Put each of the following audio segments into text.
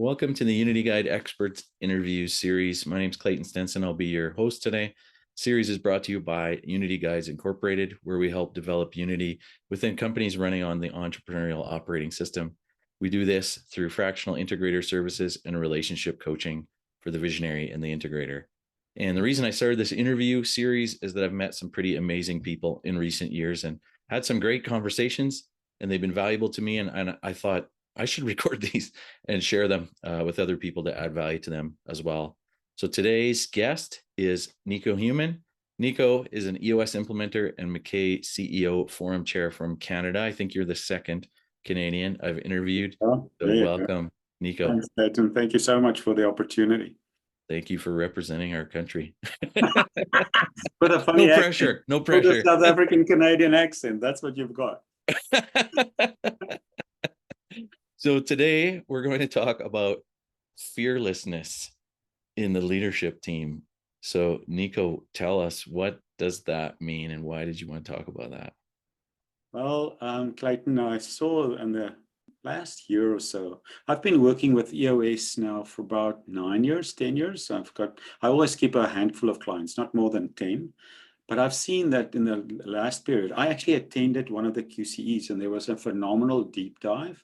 Welcome to the Unity Guide Experts Interview Series. My name is Clayton Stenson. I'll be your host today. Series is brought to you by Unity Guides Incorporated, where we help develop Unity within companies running on the entrepreneurial operating system. We do this through fractional integrator services and relationship coaching for the visionary and the integrator. And the reason I started this interview series is that I've met some pretty amazing people in recent years and had some great conversations, and they've been valuable to me. And I thought I should record these and share them with other people to add value to them as well. So today's guest is Nico Human. Nico is an EOS implementer and McKay CEO Forum Chair from Canada. I think you're the second Canadian I've interviewed. So welcome, Nico. Thanks, Clayton. Thank you so much for the opportunity. Thank you for representing our country. With a funny no pressure, no pressure. With a South African Canadian accent, that's what you've got. So today we're going to talk about fearlessness in the leadership team. So Nico, tell us, what does that mean and why did you want to talk about that? Well, Clayton, I saw in the last year or so, I've been working with EOS now for about 9 years, 10 years. I always keep a handful of clients, not more than 10. But I've seen that in the last period, I actually attended one of the QCEs and there was a phenomenal deep dive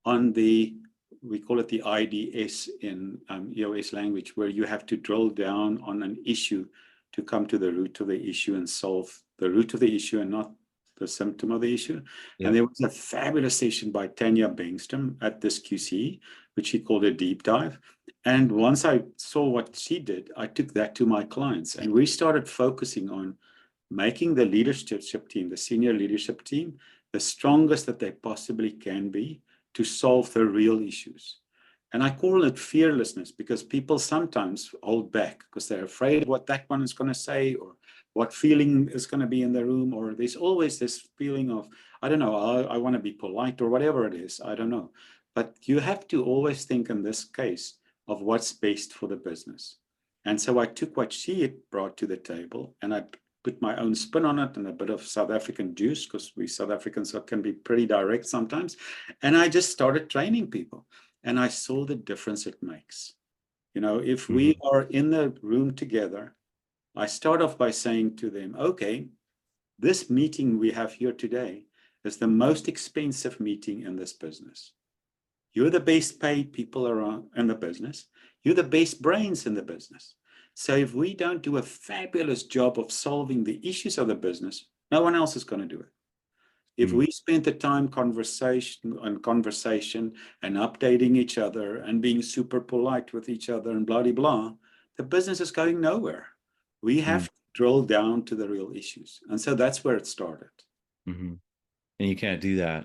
on we call it the IDS in EOS language, where you have to drill down on an issue to come to the root of the issue and solve the root of the issue and not the symptom of the issue. Yeah. And there was a fabulous session by Tanya Bengstrom at this QCE, which she called a deep dive. And once I saw what she did, I took that to my clients and we started focusing on making the leadership team, the senior leadership team, the strongest that they possibly can be to solve the real issues. And I call it fearlessness because people sometimes hold back because they're afraid of what that one is going to say or what feeling is going to be in the room, or there's always this feeling of, I don't know, I want to be polite or whatever it is, I don't know. But you have to always think in this case of what's best for the business. And so I took what she had brought to the table and I put my own spin on it and a bit of South African juice, because we South Africans can be pretty direct sometimes. And I just started training people and I saw the difference it makes. You know, if we are in the room together, I start off by saying to them, okay, this meeting we have here today is the most expensive meeting in this business. You're the best paid people around in the business. You're the best brains in the business. So if we don't do a fabulous job of solving the issues of the business, no one else is going to do it. If we spend the time conversation and updating each other and being super polite with each other and blah, blah, blah, the business is going nowhere. We have to drill down to the real issues. And so that's where it started. And you can't do that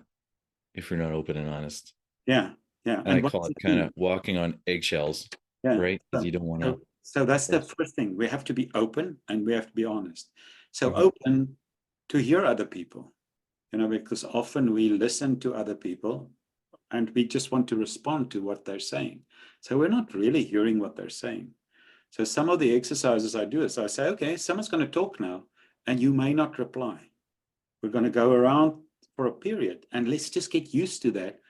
if you're not open and honest. Yeah, yeah. And I call it kind of walking on eggshells, right? Because you don't want to. So that's the first thing. We have to be open and we have to be honest. So open to hear other people, you know, because often we listen to other people and we just want to respond to what they're saying. So we're not really hearing what they're saying. So some of the exercises I do is I say, okay, someone's going to talk now and you may not reply. We're going to go around for a period and let's just get used to that.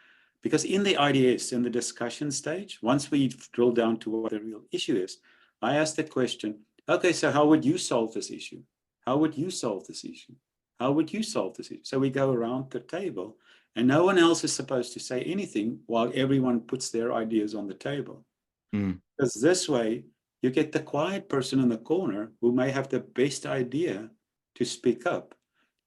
Because in the IDS, in the discussion stage, once we drill down to what the real issue is, I ask the question, okay, so how would you solve this issue? How would you solve this issue? How would you solve this issue? So we go around the table and no one else is supposed to say anything while everyone puts their ideas on the table. Because this way you get the quiet person in the corner who may have the best idea to speak up.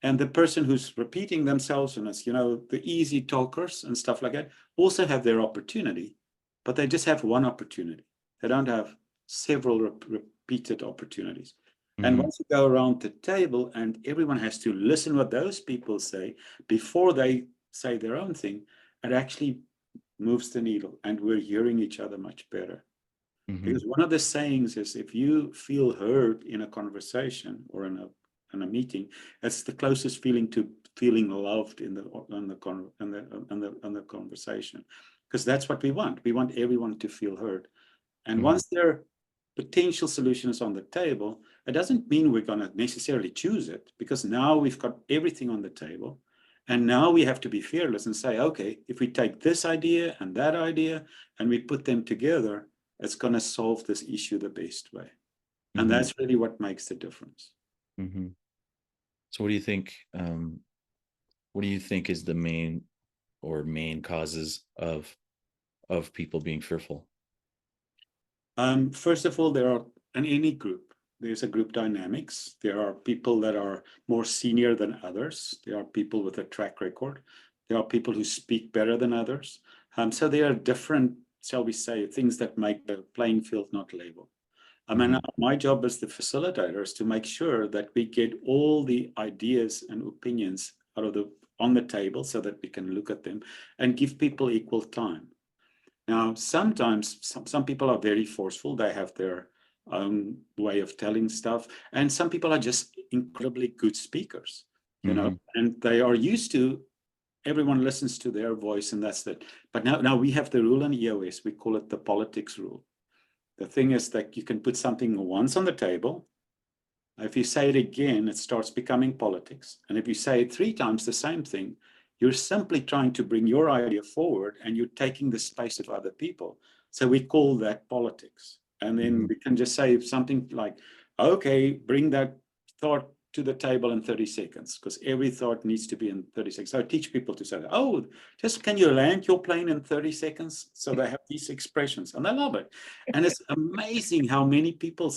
And the person who's repeating themselves and it's, you know, the easy talkers and stuff like that also have their opportunity, but they just have one opportunity. They don't have several repeated opportunities. And once you go around the table and everyone has to listen what those people say before they say their own thing, it actually moves the needle and we're hearing each other much better. Because one of the sayings is if you feel heard in a conversation or in a meeting, that's the closest feeling to feeling loved in the conversation, because that's what we want. We want everyone to feel heard. And once their potential solution is on the table, it doesn't mean we're going to necessarily choose it, because now we've got everything on the table And now we have to be fearless and say, okay, if we take this idea and that idea and we put them together, it's going to solve this issue the best way. And that's really what makes the difference. So what do you think? What do you think is the main causes of people being fearful? First of all, there are in any group, there's a group dynamics. There are people that are more senior than others. There are people with a track record. There are people who speak better than others. So there are different, shall we say, things that make the playing field not level. I mean, my job as the facilitator is to make sure that we get all the ideas and opinions on the table so that we can look at them and give people equal time. Now, sometimes some people are very forceful. They have their own way of telling stuff. And some people are just incredibly good speakers, you know, and they are used to everyone listens to their voice, and that's it. But now we have the rule in EOS. We call it the politics rule. The thing is that you can put something once on the table. If you say it again, it starts becoming politics. And if you say it 3 times the same thing, you're simply trying to bring your idea forward and you're taking the space of other people. So we call that politics. And then we can just say something like, okay, bring that thought to the table in 30 seconds, because every thought needs to be in 30 seconds. So I teach people to say, oh, just can you land your plane in 30 seconds? So they have these expressions and they love it. And it's amazing how many people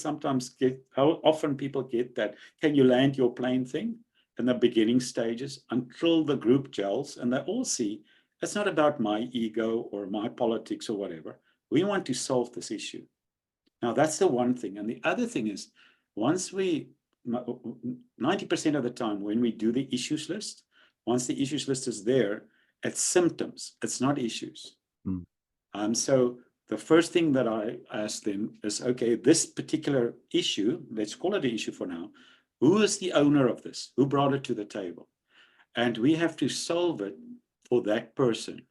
how often people get that, can you land your plane thing in the beginning stages until the group gels and they all see it's not about my ego or my politics or whatever. We want to solve this issue. Now, that's the one thing. And the other thing is, 90% of the time when we do the issues list, once the issues list is there, it's symptoms, it's not issues. So the first thing that I ask them is, okay, this particular issue, let's call it an issue for now, who is the owner of this? Who brought it to the table? And we have to solve it for that person,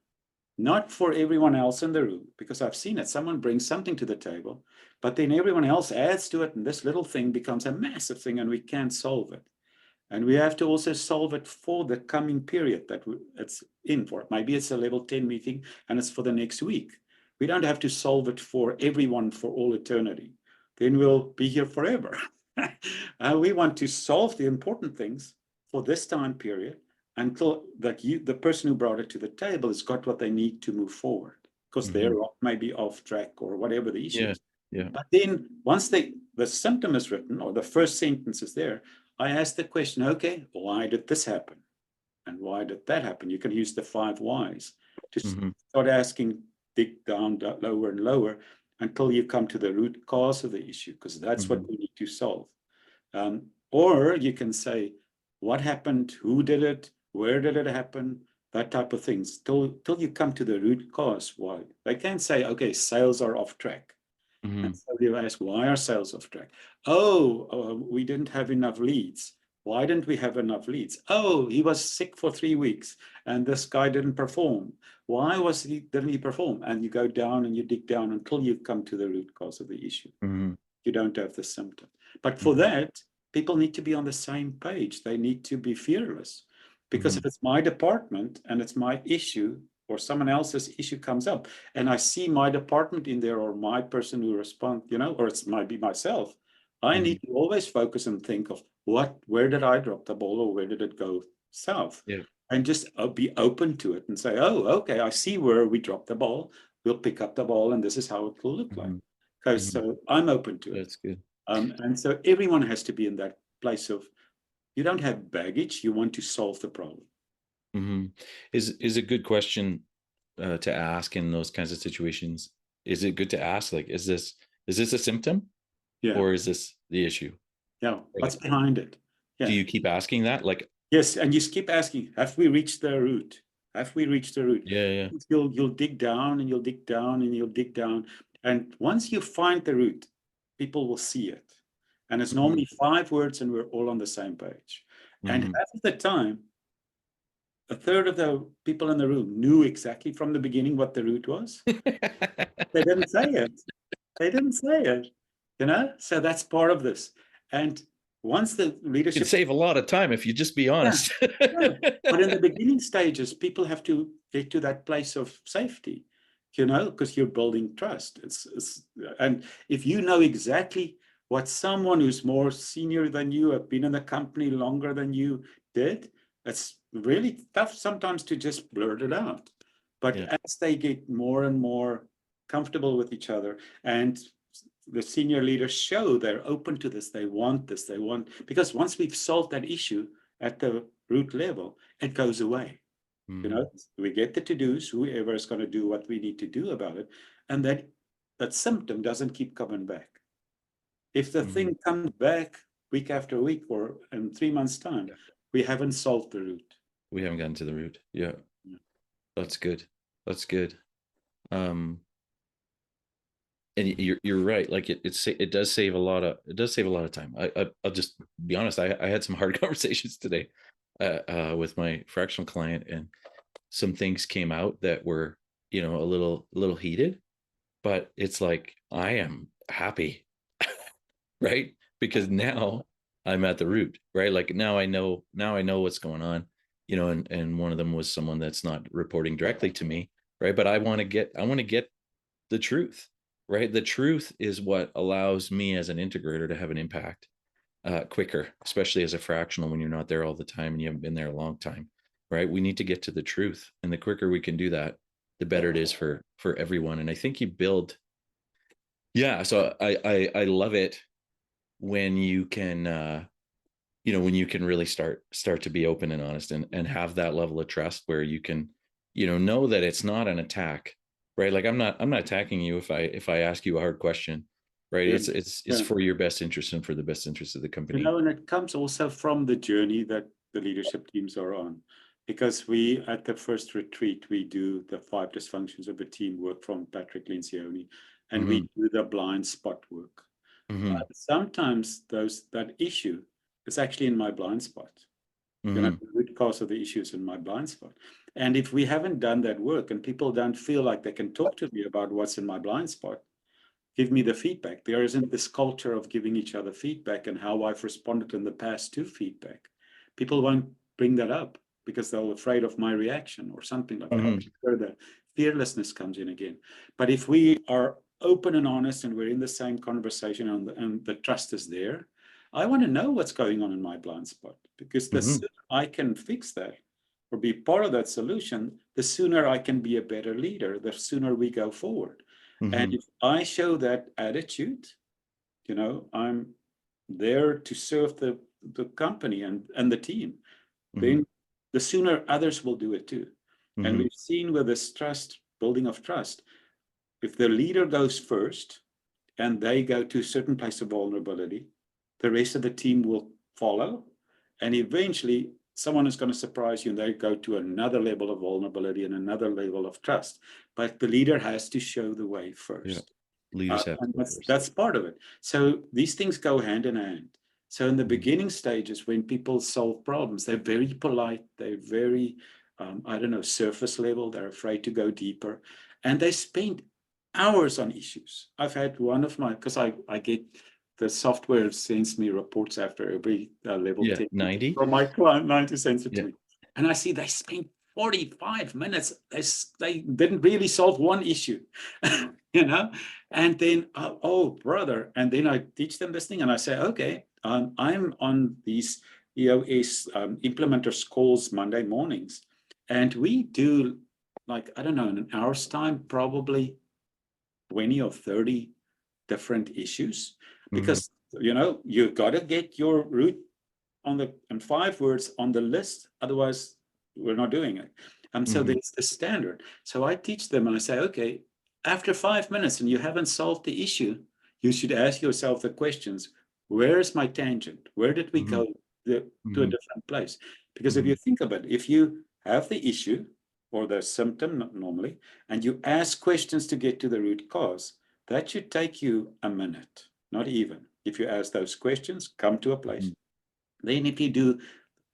not for everyone else in the room, because I've seen it. Someone brings something to the table, but then everyone else adds to it, and this little thing becomes a massive thing, and we can't solve it. And we have to also solve it for the coming period that it's in for. Maybe it's a level 10 meeting, and it's for the next week. We don't have to solve it for everyone for all eternity. Then we'll be here forever. We want to solve the important things for this time period until the person who brought it to the table has got what they need to move forward, because they're maybe off track or whatever the issue is. But then once the symptom is written or the first sentence is there, I ask the question, okay, why did this happen? And why did that happen? You can use the 5 whys to start asking, dig down lower and lower until you come to the root cause of the issue, because that's what we need to solve. Or you can say, what happened? Who did it? Where did it happen? That type of things, till you come to the root cause. Why? They can't say, okay, sales are off track. And so you ask, why are sales off track? We didn't have enough leads. Why didn't we have enough leads? Oh, he was sick for 3 weeks and this guy didn't perform. Why didn't he perform? And you go down and you dig down until you come to the root cause of the issue. You don't have the symptom. But for that, people need to be on the same page. They need to be fearless. Because if it's my department and it's my issue, or someone else's issue comes up, and I see my department in there, or my person who responds, or it might be myself, I need to always focus and think of where did I drop the ball, or where did it go south? And just be open to it and say, oh, okay, I see where we dropped the ball. We'll pick up the ball, and this is how it will look like. Because so I'm open to it. That's good. And so everyone has to be in that place of, you don't have baggage, you want to solve the problem. Is a good question to ask in those kinds of situations? Is it good to ask, like, is this a symptom, or is this the issue? What's behind it? Do you keep asking that? Like, yes, and you keep asking, have we reached the root? Have we reached the root? You'll dig down and you'll dig down and you'll dig down, and once you find the root, people will see it, and it's normally 5 words, and we're all on the same page. And half of the time, a third of the people in the room knew exactly from the beginning what the root was. They didn't say it. So that's part of this. And once the You can leadership, save a lot of time if you just be honest. yeah. But in the beginning stages, people have to get to that place of safety, because you're building trust. And if you know exactly what someone who's more senior than you, have been in the company longer than you did, it's really tough sometimes to just blurt it out. But Yeah. as they get more and more comfortable with each other, and the senior leaders show they're open to this, they want this, because once we've solved that issue at the root level, it goes away. Mm. We get the to-dos, whoever is going to do what we need to do about it, and that symptom doesn't keep coming back. If the thing comes back week after week or in 3 months' time, we haven't solved the root. We haven't gotten to the root. Yeah. That's good. That's good. And you're right. Like it does save a lot of time. I'll just be honest. I had some hard conversations today with my fractional client, and some things came out that were, a little heated, but it's like, I am happy, right? Because now I'm at the root, right? Like now I know what's going on, and one of them was someone that's not reporting directly to me, right? But I want to get the truth, right? The truth is what allows me as an integrator to have an impact quicker, especially as a fractional when you're not there all the time and you haven't been there a long time, right? We need to get to the truth, and the quicker we can do that, the better it is for everyone. And I think you build, yeah. So I love it when you can when you can really start to be open and honest, and have that level of trust where you can know that it's not an attack, right? Like I'm not attacking you if I ask you a hard question, right? Yeah. It's for your best interest and for the best interest of the company. And it comes also from the journey that the leadership teams are on. Because we, at the first retreat, we do the 5 dysfunctions of a team work from Patrick Lencioni, and we do the blind spot work. Sometimes that issue is actually in my blind spot. The root cause of the issue is in my blind spot. And if we haven't done that work and people don't feel like they can talk to me about what's in my blind spot, give me the feedback. There isn't this culture of giving each other feedback and how I've responded in the past to feedback. People won't bring that up because they're afraid of my reaction or something like that. Where the fearlessness comes in again. But if we are open and honest and we're in the same conversation and the trust is there, I want to know what's going on in my blind spot, because the sooner I can fix that or be part of that solution, the sooner I can be a better leader, the sooner we go forward. And if I show that attitude, I'm there to serve the company and the team, then the sooner others will do it too. And we've seen with this building of trust, if the leader goes first and they go to a certain place of vulnerability, the rest of the team will follow. And eventually someone is going to surprise you and they go to another level of vulnerability and another level of trust. But the leader has to show the way first. Leaders have and that's part of it. So these things go hand in hand. So in the beginning stages, when people solve problems, they're very polite. They're very, surface level. They're afraid to go deeper. And they spend hours on issues. I've had one of my, because I get the software sends me reports after every level 10 90 from my client, 90 sends it to me. And I see they spent 45 minutes. They didn't really solve one issue, and then, oh, brother. And then I teach them this thing and I say, okay, I'm on these EOS implementers calls Monday mornings. And we do, like, I don't know, in an hour's time, probably 20 or 30 different issues, because you've got to get your root in 5 words on the list, otherwise we're not doing it. So there's the standard. So I teach them and I say, okay, after 5 minutes and you haven't solved the issue, you should ask yourself the questions: where is my tangent? Where did we go to a different place? Because if you think about it, if you have the issue or the symptom normally, and you ask questions to get to the root cause, that should take you a minute, not even. If you ask those questions, come to a place. Then if you do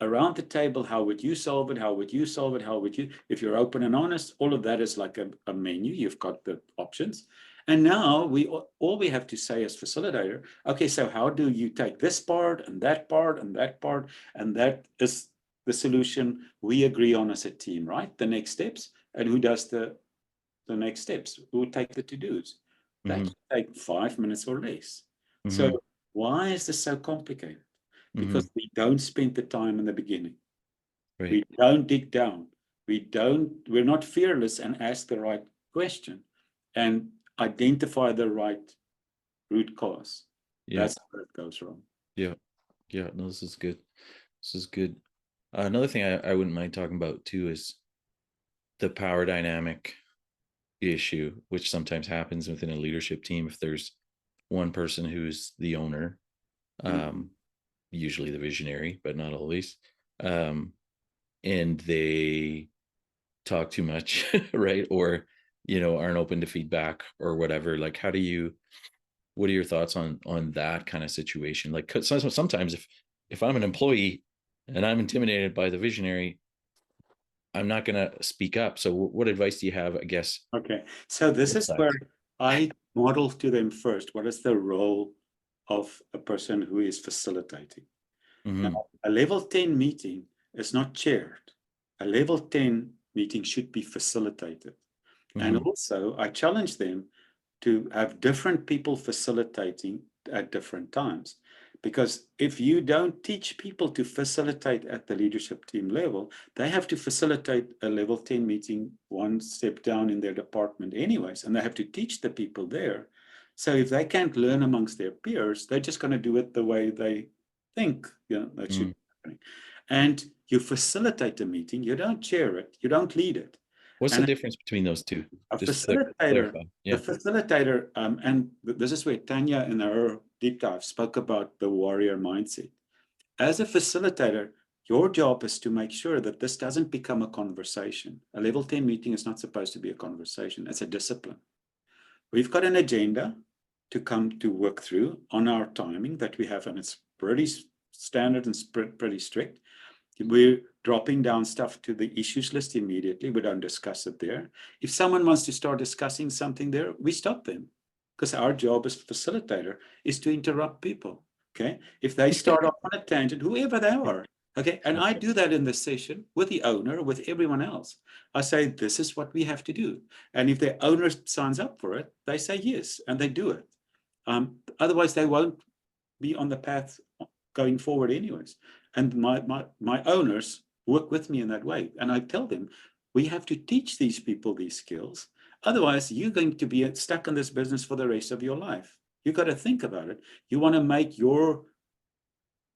around the table, how would you solve it? How would you solve it? How would you, if you're open and honest, all of that is like a menu. You've got the options. And now all we have to say as facilitator, okay, so how do you take this part and that part and that part, and that is the solution we agree on as a team, right? The next steps, and who does the next steps? Who would take the to-dos? That Mm-hmm. should take 5 minutes or less. So Mm-hmm. why is this so complicated? Mm-hmm. Because we don't spend the time in the beginning. Right. We don't dig down. We're not fearless and ask the right question and identify the right root cause. Yeah. That's where it goes wrong. Yeah. Yeah. No, this is good. This is good. Another thing I wouldn't mind talking about too is the power dynamic issue, which sometimes happens within a leadership team. If there's one person who's the owner, Mhm. usually the visionary, but not always, and they talk too much, right? Or, aren't open to feedback or whatever. Like, what are your thoughts on that kind of situation? Like, 'cause sometimes if I'm an employee and I'm intimidated by the visionary, I'm not going to speak up. So what advice do you have, I guess, Okay, so this both is where sides? I model to them first. What is the role of a person who is facilitating? Now, Mm-hmm. a level 10 meeting is not chaired. A level 10 meeting should be facilitated. And Mm-hmm. also, I challenge them to have different people facilitating at different times. Because if you don't teach people to facilitate at the leadership team level, they have to facilitate a level 10 meeting one step down in their department, anyways, and they have to teach the people there. So if they can't learn amongst their peers, they're just going to do it the way they think that should Mm-hmm. be happening. And you facilitate a meeting, you don't chair it, you don't lead it. What's the And difference between those two? a Just facilitator, clarify. the Yeah. facilitator, and this is where Tanya in her deep dive spoke about the warrior mindset. As a facilitator, your job is to make sure that this doesn't become a conversation. A level 10 meeting is not supposed to be a conversation, it's a discipline. We've got an agenda to come to work through on our timing that we have, and it's pretty standard and pretty strict. We're dropping down stuff to the issues list immediately. We don't discuss it there. If someone wants to start discussing something there, we stop them, because our job as facilitator is to interrupt people. Okay. If they start off on a tangent, whoever they are. Okay. And I do that in the session with the owner, with everyone else. I say, this is what we have to do. And if the owner signs up for it, they say yes, and they do it. Otherwise, they won't be on the path going forward anyways. And my owners work with me in that way. And I tell them, we have to teach these people these skills. Otherwise, you're going to be stuck in this business for the rest of your life. You got to think about it. You want to make your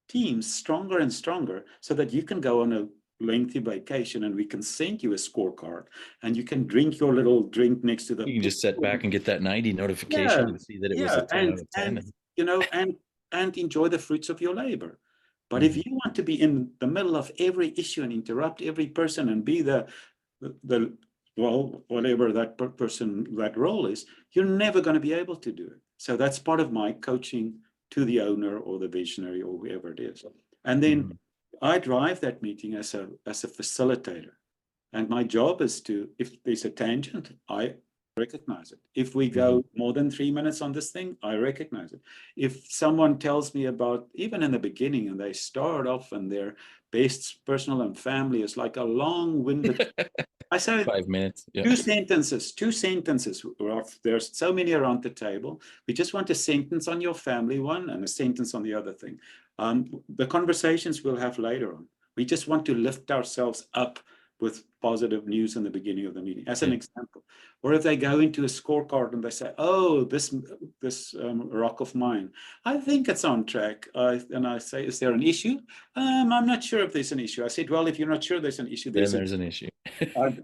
teams stronger and stronger so that you can go on a lengthy vacation and we can send you a scorecard and you can drink your little drink next to the You can pool. just sit back and get that 90 Yeah, notification and see that it was yeah, a 10 out of 10. and enjoy the fruits of your labor. But if Mhm. you want to be in the middle of every issue and interrupt every person and be the well, whatever that person, that role is, you're never going to be able to do it. So that's part of my coaching to the owner or the visionary or whoever it is. And then Mhm. I drive that meeting as a facilitator. And my job is to, if there's a tangent, I recognize it. If we Mhm. go more than 3 minutes on this thing, I recognize it. If someone tells me about, even in the beginning, and they start off and their best personal and family is like a long-winded, I say 5 minutes. Yeah. two sentences, two sentences. There's so many around the table. We just want a sentence on your family one and a sentence on the other thing. The conversations we'll have later on. We just want to lift ourselves up with positive news in the beginning of the meeting, as an Yeah. example. Or if they go into a scorecard and they say, "Oh, this rock of mine, I think it's on track," and I say, "Is there an issue?" I'm not sure if there's an issue. I said, "Well, if you're not sure there's an issue, Then there's a there's an issue.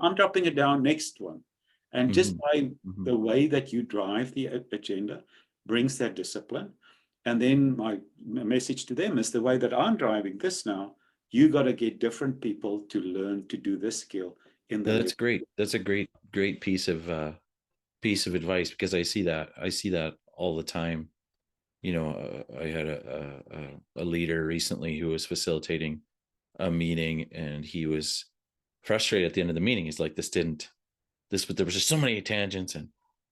I'm dropping it down, next one." And just Mhm. by Mhm. the way that you drive the agenda brings that discipline. And then my message to them is, the way that I'm driving this now, you got to get different people to learn to do this skill in the No, that's level. great. That's a great piece of advice, because I see that all the time. I had a leader recently who was facilitating a meeting, and he was frustrated at the end of the meeting. He's like, there was just so many tangents and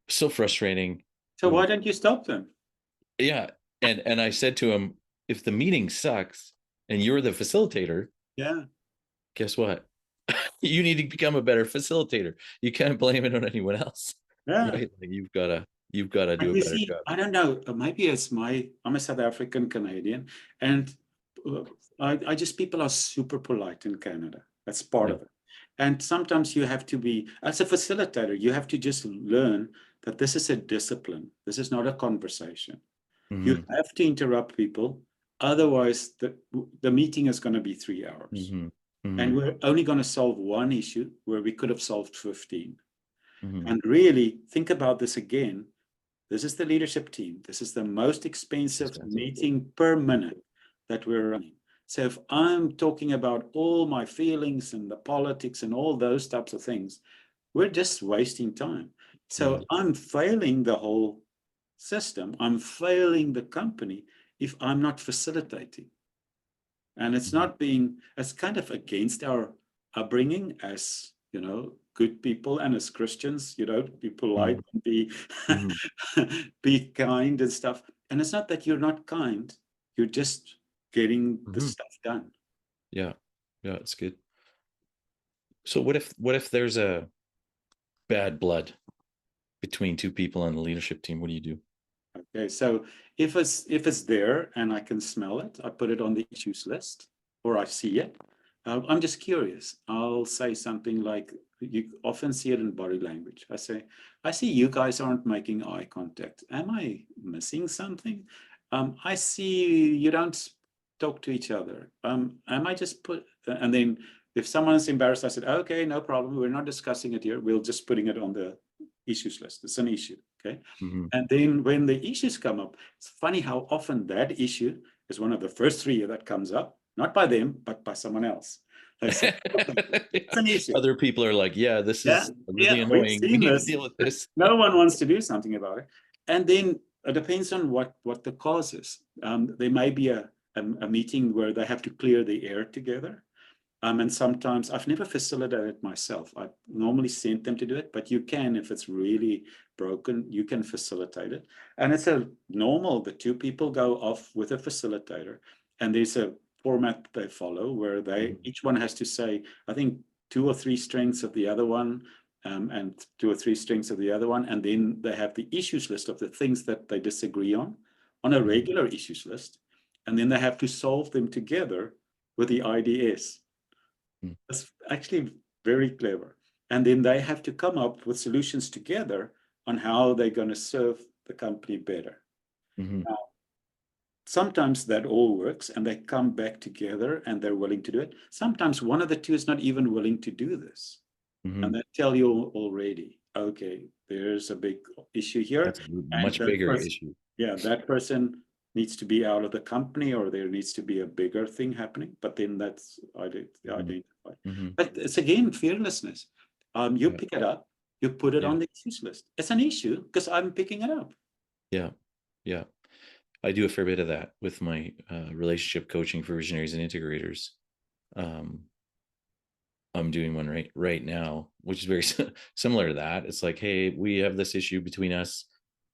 so frustrating. So why don't you stop them? Yeah. And I said to him, if the meeting sucks and you're the facilitator, Yeah. guess what? You need to become a better facilitator. You can't blame it on anyone else. Yeah. Right? Like you've gotta do And a you better see, job. I don't know, maybe I'm a South African Canadian, and I just, people are super polite in Canada. That's part Yeah. of it. And sometimes you have to be, as a facilitator, you have to just learn that this is a discipline. This is not a conversation. You Mm-hmm. have to interrupt people. Otherwise, the meeting is going to be 3 hours. Mm-hmm. And Mm-hmm. we're only going to solve one issue where we could have solved 15. Mm-hmm. And really think about this again. This is the leadership team. This is the most It's expensive expensive. meeting per minute that we're running. So if I'm talking about all my feelings and the politics and all those types of things, we're just wasting time. Yeah. So I'm failing the whole system. I'm failing the company if I'm not facilitating. And it's Mm-hmm. not being, it's kind of against our upbringing as, good people and as Christians, be polite and Mm-hmm. be kind and stuff. And it's not that you're not kind, you're just getting the Mm-hmm. stuff done. Yeah. Yeah, it's good. So what if there's a bad blood between two people on the leadership team? What do you do? Okay, so if it's there and I can smell it, I put it on the issues list or I see it. I'm just curious. I'll say something like, you often see it in body language. I see you guys aren't making eye contact. Am I missing something? I see you don't talk to each other. Am I just and then if someone's embarrassed, I said, okay, no problem. We're not discussing it here. We're just putting it on the issues list. It's an issue. Okay. Mm-hmm. And then when the issues come up, it's funny how often that issue is one of the first three that comes up, not by them, but by someone else. They say, okay, it's an issue. Other people are like, yeah, this Yeah, is really yeah, we've annoying. We seen need to this. deal with this. No one wants to do something about it. And then it depends on what the cause is. There may be a meeting where they have to clear the air together. And sometimes I've never facilitated myself. I normally send them to do it, but you can, if it's really broken, you can facilitate it. And it's a normal, the two people go off with a facilitator, and there's a format they follow where each one has to say, I think, 2 or 3 strengths of the other one, and 2 or 3 strengths of the other one. And then they have the issues list of the things that they disagree on a regular issues list. And then they have to solve them together with the IDS. That's actually very clever. And then they have to come up with solutions together on how they're going to serve the company better. Mm-hmm. Now, sometimes that all works and they come back together and they're willing to do it. Sometimes one of the two is not even willing to do this. Mm-hmm. And they tell you already, okay, there's a big issue here. That's a And much bigger issue. yeah, that person needs to be out of the company, or there needs to be a bigger thing happening. But then that's identified. Mm-hmm. But it's again fearlessness. You Yeah. pick it up, you put it Yeah. on the issues list. It's an issue because I'm picking it up. Yeah. Yeah. I do a fair bit of that with my relationship coaching for visionaries and integrators. I'm doing one right now, which is very similar to that. It's like, hey, we have this issue between us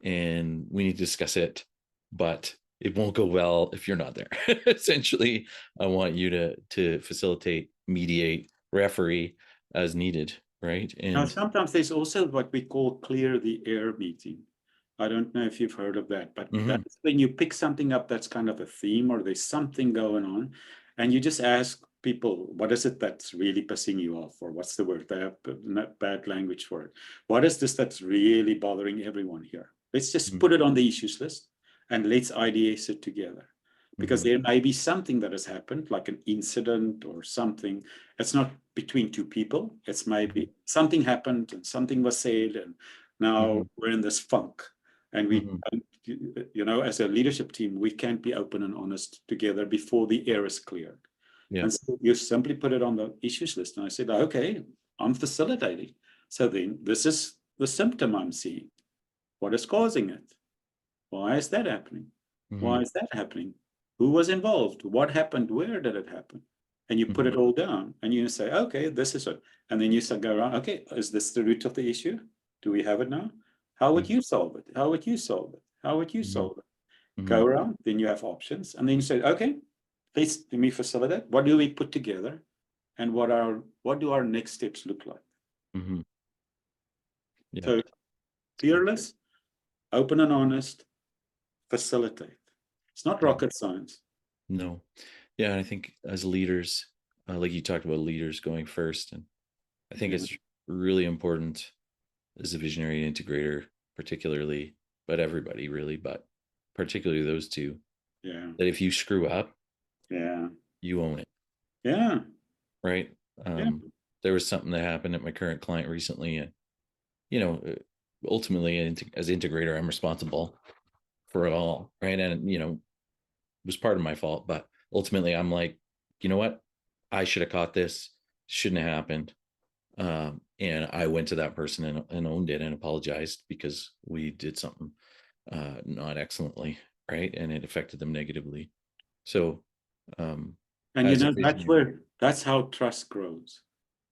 and we need to discuss it, but it won't go well if you're not there. Essentially, I want you to facilitate, mediate, referee as needed, right? Now, And sometimes there's also what we call clear the air meeting. I don't know if you've heard of that, but that's when you pick something up that's kind of a theme, or there's something going on, and you just ask people, what is it that's really pissing you off? Or what's the word? They have bad language for it. What is this that's really bothering everyone here? Let's just put it on the issues list and let's ideate it together. Because there may be something that has happened, like an incident or something. It's not between two people. It's maybe something happened and something was said, and now we're in this funk. And we, as a leadership team, we can't be open and honest together before the air is cleared. yeah. And so you simply put it on the issues list. And I said, okay, I'm facilitating. So then this is the symptom I'm seeing. What is causing it? Why is that happening? Why is that happening? Who was involved? What happened? Where did it happen? And you put it all down and you say, okay, this is it. And then you go around, okay, is this the root of the issue? Do we have it now? How would you solve it? How would you solve it? How would you Mhm. solve it? Go Mhm. around, then you have options. And then you say, okay, let me facilitate. What do we put together? And what do our next steps look like? Mhm. Yeah. So fearless, open and honest, facilitate. It's not Yeah. rocket science. No. Yeah, and I think as leaders, like you talked about leaders going first, and I think Yeah. it's really important as a visionary integrator, particularly, but everybody really, but particularly those two, Yeah. that if you screw up, Yeah. you own it, Yeah. right? Yeah. There was something that happened at my current client recently, and you know, ultimately, as integrator, I'm responsible for it all, right? And it was part of my fault, but ultimately, I'm like, you know what? I should have caught this. Shouldn't have happened. And I went to that person and owned it and apologized because we did something not excellently, right? And it affected them negatively. So, And as a visionary, that's how trust grows.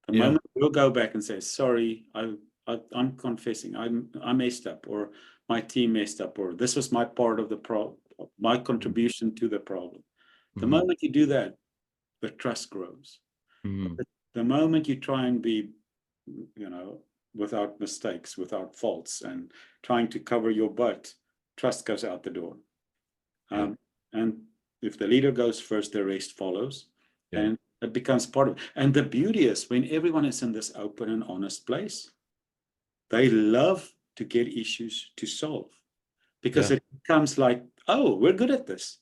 The yeah, moment you'll go back and say, sorry, I'm confessing, I messed up, or my team messed up, or this was my part of the problem, my contribution to the problem. The mm-hmm, moment you do that, the trust grows. mm-hmm, The moment you try and be, without mistakes, without faults, and trying to cover your butt, trust goes out the door. yeah, And if the leader goes first, the rest follows. yeah, And it becomes part of it. And the beauty is when everyone is in this open and honest place, they love to get issues to solve because yeah. it becomes like, oh, we're good at this.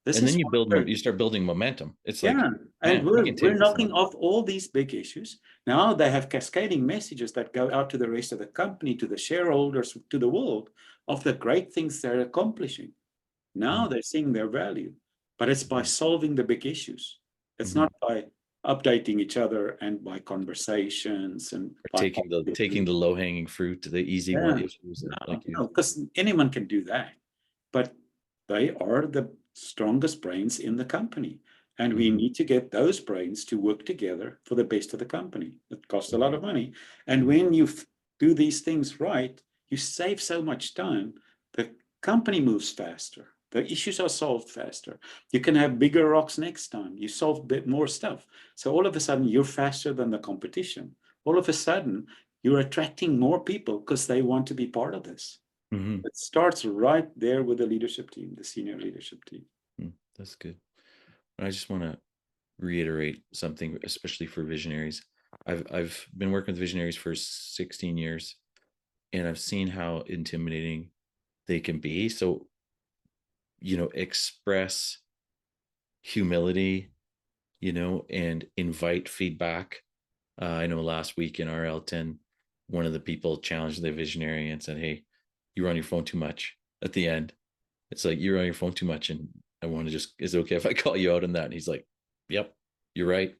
This And is then what you start building momentum. It's like, yeah, and man, we can we're take this knocking on. off all these big issues. Now they have cascading messages that go out to the rest of the company, to the shareholders, to the world of the great things they're accomplishing. Now they're seeing their value, but it's by solving the big issues. It's Mm-hmm. not by updating each other and by conversations and Or by taking the low hanging fruit, the easy one yeah, issues that like you. no, because anyone can do that, but they are the strongest brains in the company. And we Mm-hmm, need to get those brains to work together for the best of the company. It costs a lot mm-hmm, of money. And mm-hmm, when you do these things right, you save so much time. The company moves faster. The issues are solved faster. You can have bigger rocks next time. You solve a bit more stuff. So all of a sudden, you're faster than the competition. All of a sudden, you're attracting more people because they want to be part of this. mm-hmm. It starts right there with the leadership team, the senior leadership team. That's good. I just want to reiterate something, especially for visionaries. I've been working with visionaries for 16 years, and I've seen how intimidating they can be. So, express humility, and invite feedback. I know last week in our L10, one of the people challenged the visionary and said, "Hey, you're on your phone too much." At the end, it's like, "You're on your phone too much, and I want to just, is it okay if I call you out on that?" And he's like, "Yep, you're right.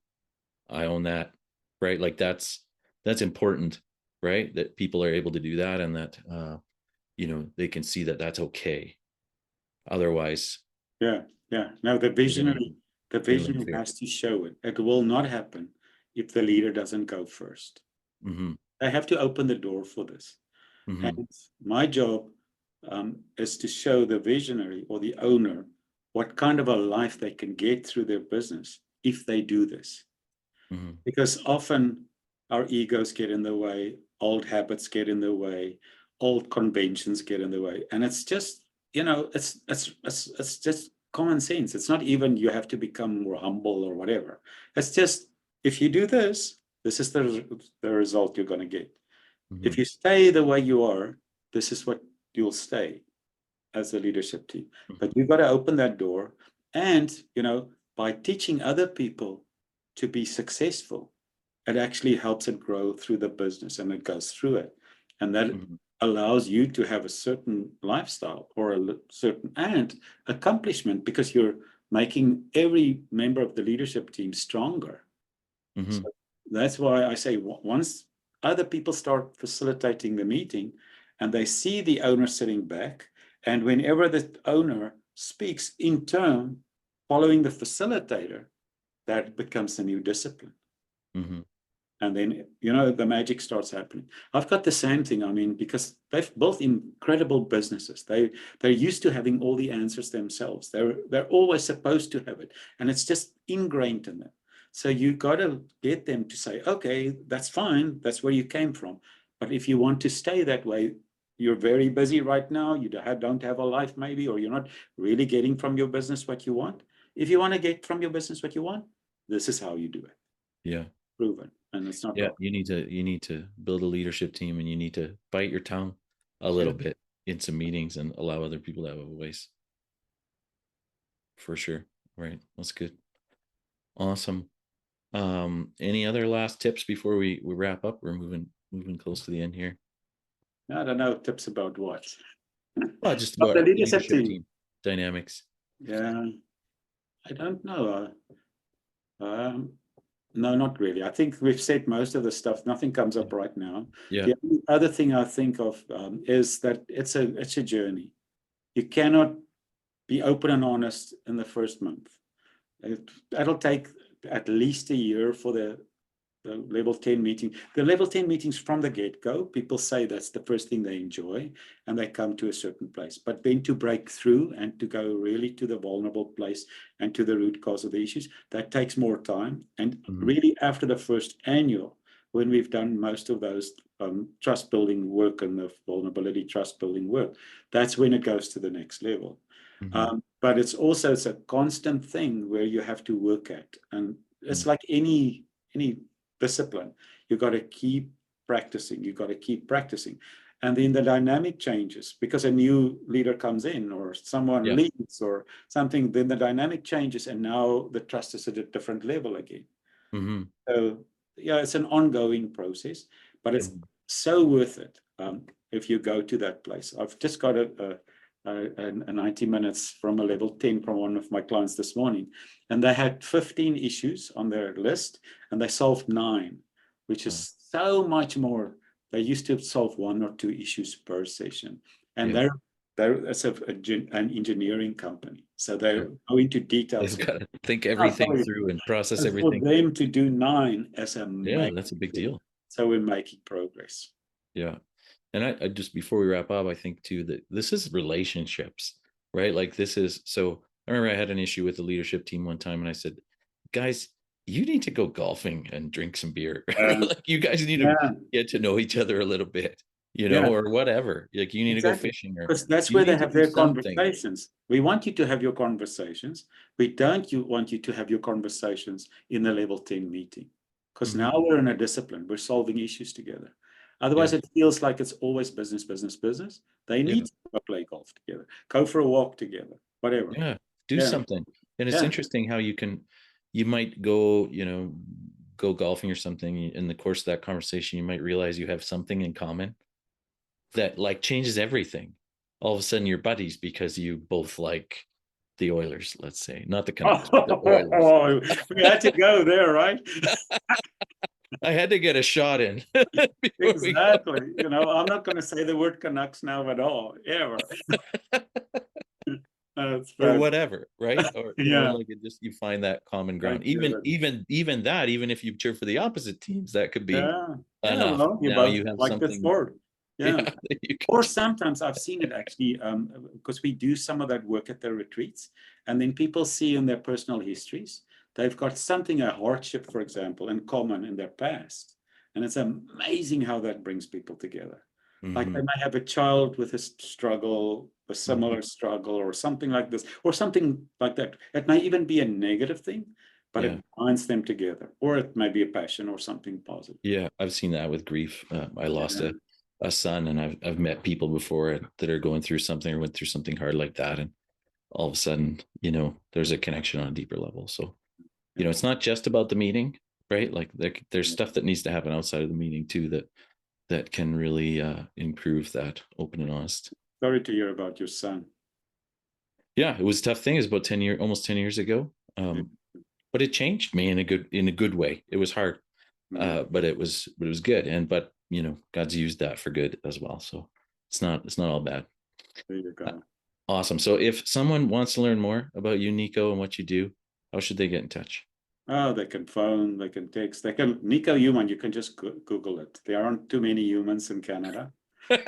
I own that." Right? Like that's important, right? That people are able to do that, and that they can see that that's okay. Otherwise, Yeah, yeah. Now the you're gonna feel visionary unfair. has to show it. It will not happen if the leader doesn't go first. Mm-hmm. They have to open the door for this. Mm-hmm. And my job is to show the visionary or the owner what kind of a life they can get through their business if they do this. Mm-hmm. Because often our egos get in the way, old habits get in the way, old conventions get in the way, and it's just it's just common sense. It's not even you have to become more humble or whatever. It's just if you do this, this is the result you're going to get. Mm-hmm. If you stay the way you are, this is what you'll stay as a leadership team. But Mm-hmm. you've got to open that door, and by teaching other people to be successful, it actually helps it grow through the business and it goes through it. And that Mm-hmm. allows you to have a certain lifestyle or a certain and accomplishment because you're making every member of the leadership team stronger. Mm-hmm. So that's why I say once other people start facilitating the meeting and they see the owner sitting back, and whenever the owner speaks in turn, following the facilitator, that becomes a new discipline. Mm-hmm. And then, the magic starts happening. I've got the same thing. I mean, because they've built incredible businesses. They're used to having all the answers themselves. They're always supposed to have it. And it's just ingrained in them. So you got to get them to say, okay, that's fine. That's where you came from. But if you want to stay that way, you're very busy right now. You don't have a life maybe, or you're not really getting from your business what you want. If you want to get from your business what you want, this is how you do it. Yeah. Proven. And it's not Yeah. wrong. You need to build a leadership team, and you need to bite your tongue a little bit in some meetings and allow other people to have a voice. For sure. Right. That's good. Awesome. Any other last tips before we wrap up? We're moving close to the end here. I don't know, tips about what? Well, just Of about the leadership leadership team. team dynamics. Yeah, I don't know. No, not really. I think we've said most of the stuff. Nothing comes up right now. Yeah. The only other thing I think of is that it's a journey. You cannot be open and honest in the first month. That'll take at least a year for the level 10 meeting. The level 10 meetings from the get-go, people say that's the first thing they enjoy, and they come to a certain place. But then to break through and to go really to the vulnerable place and to the root cause of the issues, that takes more time. And really after the first annual, when we've done most of those trust building work and the vulnerability trust building work, that's when it goes to the next level. But it's a constant thing where you have to work at. And it's like any discipline. You've got to keep practicing. You've got to keep practicing. And then the dynamic changes because a new leader comes in or someone leaves or something, then the dynamic changes and now the trust is at a different level again. So yeah, it's an ongoing process, but it's so worth it if you go to that place. I've just got a 90 minutes from a level 10 from one of my clients this morning, and they had 15 issues on their list and they solved 9, which is so much more. They used to solve 1 or 2 issues per session, and they're an engineering company, so they go into details. They've got to think everything through and process everything. For them to do 9 as that's a big deal. So we're making progress. Yeah. And I just, before we wrap up, I think too that this is relationships, right? Like this is, so I remember I had an issue with the leadership team one time and I said, guys, you need to go golfing and drink some beer. Like you guys need to get to know each other a little bit, or whatever. Like you need to go fishing, or because that's where they have their conversations. We want you to have your conversations. We don't want you to have your conversations in the level 10 meeting, because now we're in a discipline. We're solving issues together. Otherwise, it feels like it's always business, business, business. They need to play golf together, go for a walk together, whatever. Yeah, do something. And it's interesting how you might go, go golfing or something. In the course of that conversation, you might realize you have something in common that like changes everything. All of a sudden, you're buddies because you both like the Oilers, let's say, not the Canucks, but the Oilers. We had to go there, right? I had to get a shot in. Exactly. I'm not going to say the word Canucks now at all, ever. Or whatever, right? Or like it just, you find that common ground. Even if you cheer for the opposite teams, that could be enough. Well, now you have like something. the sport. Or sometimes I've seen it actually, because we do some of that work at the retreats, and then people see in their personal histories, they've got something, a hardship, for example, in common in their past. And it's amazing how that brings people together. Like they might have a child with a struggle, a similar struggle, or something like this, or something like that. It may even be a negative thing, but it binds them together, or it may be a passion or something positive. Yeah, I've seen that with grief. I lost a son, and I've met people before that are going through something or went through something hard like that, and all of a sudden, there's a connection on a deeper level. So, it's not just about the meeting, right? Like there's stuff that needs to happen outside of the meeting too that can really improve that open and honest. Sorry to hear about your son. Yeah, it was a tough thing. It was about almost 10 years ago. But it changed me in a good way. It was hard, but it was good. But God's used that for good as well. So it's not all bad. There you go. Awesome. So if someone wants to learn more about you, Nico, and what you do, how should they get in touch? Oh, they can phone, they can text, they can. Nico Human, you can just Google it. There aren't too many humans in Canada. There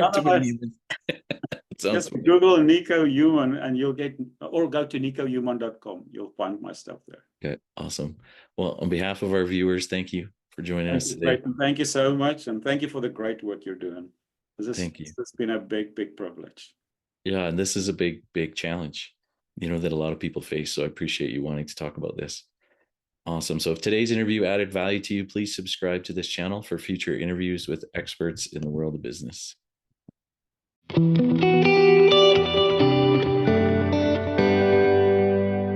aren't too many Otherwise, humans. It sounds just funny. Google Nico Human and you'll get, or go to nicohuman.com. You'll find my stuff there. Okay, awesome. Well, on behalf of our viewers, thank you for joining Thank us you, today. Clayton. Thank you so much. And thank you for the great work you're doing. Thank you. This has been a big, big privilege. Yeah, and this is a big, big challenge, that a lot of people face. So I appreciate you wanting to talk about this. Awesome. So if today's interview added value to you, please subscribe to this channel for future interviews with experts in the world of business.